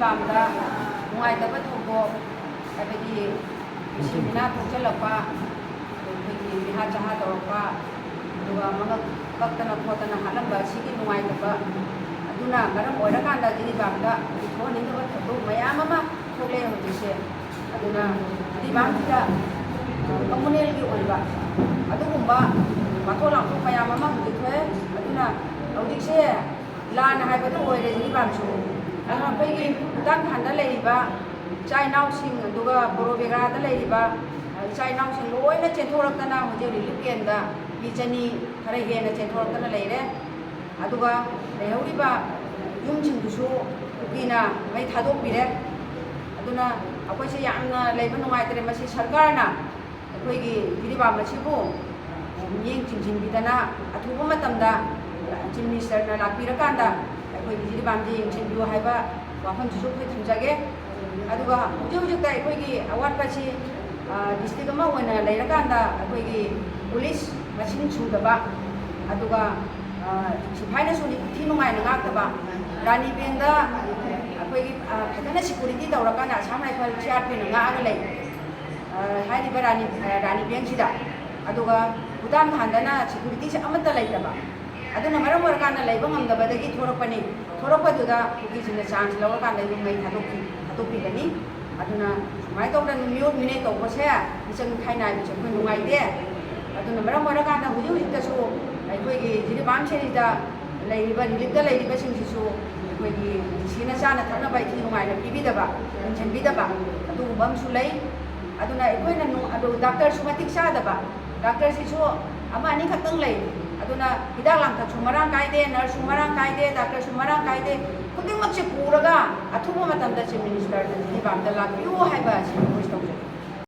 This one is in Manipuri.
ꯖꯤꯔꯤꯕꯥꯝꯗ ꯅꯨꯡꯉꯥꯏꯇꯕ ꯊꯧꯗꯣꯛ ꯍꯥꯏꯕꯗꯤ ꯃꯤꯁꯤꯡꯁꯤꯅ ꯊꯣꯛꯆꯜꯂꯛꯄ ꯑꯩꯈꯣꯏꯒꯤ ꯃꯤꯍꯥꯠ ꯆꯍꯥ ꯇꯧꯔꯛꯄ ꯑꯗꯨꯒ ꯃꯉꯛ ꯀꯛꯇꯅ ꯈꯣꯠꯇꯅ ꯍꯥꯠꯂꯝꯕ ꯑꯁꯤꯒꯤ ꯅꯨꯡꯉꯥꯏꯇꯕ ꯑꯗꯨꯅ ꯃꯔꯝ ꯑꯣꯏꯔꯀꯥꯟꯗ ꯖꯤꯔꯤꯕꯥꯝꯗ ꯊꯣꯛꯍꯟꯅꯤꯡꯗꯕ ꯊꯧꯗꯣꯛ ꯃꯌꯥꯝ ꯑꯃ ꯊꯣꯛꯂꯛꯑꯦ ꯍꯧꯖꯤꯛꯁꯦ ꯑꯗꯨꯅ ꯖꯤꯔꯤꯕꯥꯝꯁꯤꯗ ꯀꯝꯃꯨꯅꯦꯜꯒꯤ ꯑꯣꯏꯕ ꯑꯗꯨꯒꯨꯝꯕ ꯋꯥꯊꯣꯛ ꯂꯥꯟꯊꯣꯛ ꯃꯌꯥꯝ ꯑꯃ ꯍꯧꯖꯤꯛ ꯊꯣꯛꯑꯦ ꯑꯗꯨꯅ ꯍꯧꯖꯤꯛꯁꯦ ꯂꯥꯟ ꯍꯥꯏꯕꯗꯨ ꯑꯣꯏꯔꯦ ꯖꯤꯔꯤꯕꯥꯝꯁꯨ ꯑꯗꯨꯅ ꯑꯩꯈꯣꯏꯒꯤ ꯎꯗꯥꯟꯈꯥꯟꯗ ꯂꯩꯔꯤꯕ ꯏꯆꯥ ꯏꯅꯥꯎꯁꯤꯡ ꯑꯗꯨꯒ ꯕꯣꯔꯣꯕꯦꯒ꯭ꯔꯥꯗ ꯂꯩꯔꯤꯕ ꯏꯆꯥ ꯏꯅꯥꯎꯁꯤꯡ ꯂꯣꯏꯅ ꯆꯦꯟꯊꯣꯔꯛꯇꯅ ꯍꯧꯖꯤꯛ ꯔꯤꯂꯤꯐ ꯀꯦꯝꯗ ꯃꯤ ꯆꯅꯤ ꯈꯔ ꯍꯦꯟꯅ ꯆꯦꯟꯊꯣꯔꯛꯇꯅ ꯂꯩꯔꯦ ꯑꯗꯨꯒ ꯂꯩꯍꯧꯔꯤꯕ ꯌꯨꯝꯁꯤꯡꯗꯨꯁꯨ ꯀꯨꯀꯤꯅ ꯃꯩ ꯊꯥꯗꯣꯛꯄꯤꯔꯦ ꯑꯗꯨꯅ ꯑꯩꯈꯣꯏꯁꯦ ꯌꯥꯝꯅ ꯂꯩꯕ ꯅꯨꯡꯉꯥꯏꯇ꯭ꯔꯦ ꯃꯁꯤ ꯁꯔꯀꯥꯔꯅ ꯑꯩꯈꯣꯏꯒꯤ ꯖꯤꯔꯤꯕꯥꯝ ꯑꯁꯤꯕꯨ ꯃꯤꯠꯌꯦꯡ ꯆꯤꯡꯁꯤꯟꯕꯤꯗꯅ ꯑꯊꯨꯕ ꯃꯇꯝꯗ ꯆꯤꯐ ꯃꯤꯅꯤꯁꯇꯔꯅ ꯂꯥꯛꯄꯤꯔꯀꯥꯟꯗ ꯑꯩꯈꯣꯏꯒꯤ ꯖꯤꯔꯤꯕꯥꯝꯁꯦ ꯌꯦꯡꯁꯤꯟꯕꯤꯌꯨ ꯍꯥꯏꯕ ꯋꯥꯐꯝꯁꯤꯁꯨ ꯑꯩꯈꯣꯏ ꯊꯝꯖꯒꯦ ꯑꯗꯨꯒ ꯍꯧꯖꯤꯛ ꯍꯧꯖꯤꯛꯇ ꯑꯩꯈꯣꯏꯒꯤ ꯑꯋꯥꯠꯄꯁꯤ ꯗꯤꯁꯇ꯭ꯔꯤꯛ ꯑꯃ ꯑꯣꯏꯅ ꯂꯩꯔꯀꯥꯟꯗ ꯑꯩꯈꯣꯏꯒꯤ ꯄꯨꯂꯤꯁ ꯃꯁꯤꯡ ꯁꯨꯗꯕ ꯑꯗꯨꯒ ꯁꯤꯐꯥꯏꯅꯁꯨ ꯅꯤꯡꯊꯤ ꯅꯨꯡꯉꯥꯏꯅ ꯉꯥꯛꯇꯕ ꯔꯥꯅꯤ ꯕꯦꯡꯗ ꯑꯩꯈꯣꯏꯒꯤ ꯐꯖꯅ ꯁꯦꯀꯨꯔꯤꯇꯤ ꯇꯧꯔꯀꯥꯟꯗ ꯑꯁꯥꯝ ꯔꯥꯏꯐꯜ CRPꯅ ꯉꯥꯛꯑꯒ ꯂꯩ ꯍꯥꯏꯔꯤꯕ ꯔꯥꯅꯤ ꯕꯦꯡꯁꯤꯗ ꯑꯗꯨꯒ ꯎꯗꯥꯟꯈꯥꯟꯗꯅ ꯁꯦꯀꯨꯔꯤꯇꯤꯁꯦ ꯑꯃꯠꯇ ꯂꯩꯇꯕ ꯑꯗꯨꯅ ꯃꯔꯝ ꯑꯣꯏꯔꯀꯥꯟꯗ ꯂꯩꯕ ꯉꯝꯗꯕꯗꯒꯤ ꯊꯣꯔꯛꯄꯅꯤ ꯊꯣꯔꯛꯄꯗꯨꯗ ꯀꯨꯀꯤꯁꯤꯡꯅ ꯆꯥꯟꯁ ꯂꯧꯔꯀꯥꯟꯗ ꯌꯨꯝ ꯃꯩ ꯊꯥꯗꯣꯛꯄꯤꯒꯅꯤ ꯑꯗꯨꯅ ꯁꯨꯃꯥꯏꯅ ꯇꯧꯗꯅ ꯃꯤꯑꯣꯠ ꯃꯤꯅꯩ ꯇꯧꯕꯁꯦ ꯃꯤꯆꯪ ꯃꯤꯈꯥꯏ ꯅꯥꯏꯕꯁꯦ ꯑꯩꯈꯣই ꯅꯨꯡꯉꯥꯏꯇꯦ ꯑꯗꯨꯅ ꯃꯔꯝ ꯑꯣꯏꯔꯀꯥꯟꯗ ꯍꯧꯖꯤꯛ ꯍꯧꯖꯤꯛꯇꯁꯨ ꯑꯩꯈꯣꯏꯒꯤ ꯖꯤꯔꯤꯕꯥꯝ ꯁꯦꯔꯤꯗ ꯂꯩꯔꯤꯕ ꯔꯤꯂꯤꯐꯇ ꯂꯩꯔꯤꯕꯁꯤꯡꯁꯤꯁꯨ ꯑꯩꯈꯣꯏꯒꯤ ꯗꯤꯁꯤꯅ ꯆꯥꯅ ꯊꯛꯅꯕ ꯏꯊꯤ ꯅꯨꯡꯉꯥꯏꯅ ꯄꯤꯕꯤꯗꯕ ꯌꯦꯡꯁꯤꯟꯕꯤꯗꯕ ꯑꯗꯨꯒꯨꯝꯕ ꯑꯃꯁꯨ ꯂꯩ ꯑꯗꯨꯅ ꯑꯩꯈꯣꯏꯅ ꯗꯥꯛꯇꯔꯁꯨ ꯃꯇꯤꯛ ꯆꯥꯗꯕ ꯗꯥꯛꯇꯔꯁꯤꯁꯨ ꯑꯃ ꯑꯅꯤ ꯈꯛꯇꯪ ꯂꯩ ꯑꯗꯨꯅ ꯍꯤꯗꯥꯛ ꯂꯥꯡꯊꯛꯁꯨ ꯃꯔꯥꯡ ꯀꯥꯏꯗꯦ ꯅꯔꯁꯁꯨ ꯃꯔꯥꯡ ꯀꯥꯏꯗꯦ ꯗꯥꯛꯇꯔꯁꯨ ꯃꯔꯥꯡ ꯀꯥꯏꯗꯦ ꯈꯨꯗꯤꯡꯃꯛꯁꯦ ꯄꯨꯔꯒ ꯑꯊꯨꯕ ꯃꯇꯝꯗ ꯆꯤꯐ ꯃꯤꯅꯤꯁꯇꯔꯅ ꯖꯤꯔꯤꯕꯥꯝꯗ ꯂꯥꯛꯄꯤꯌꯨ ꯍꯥꯏꯕ ꯑꯁꯤ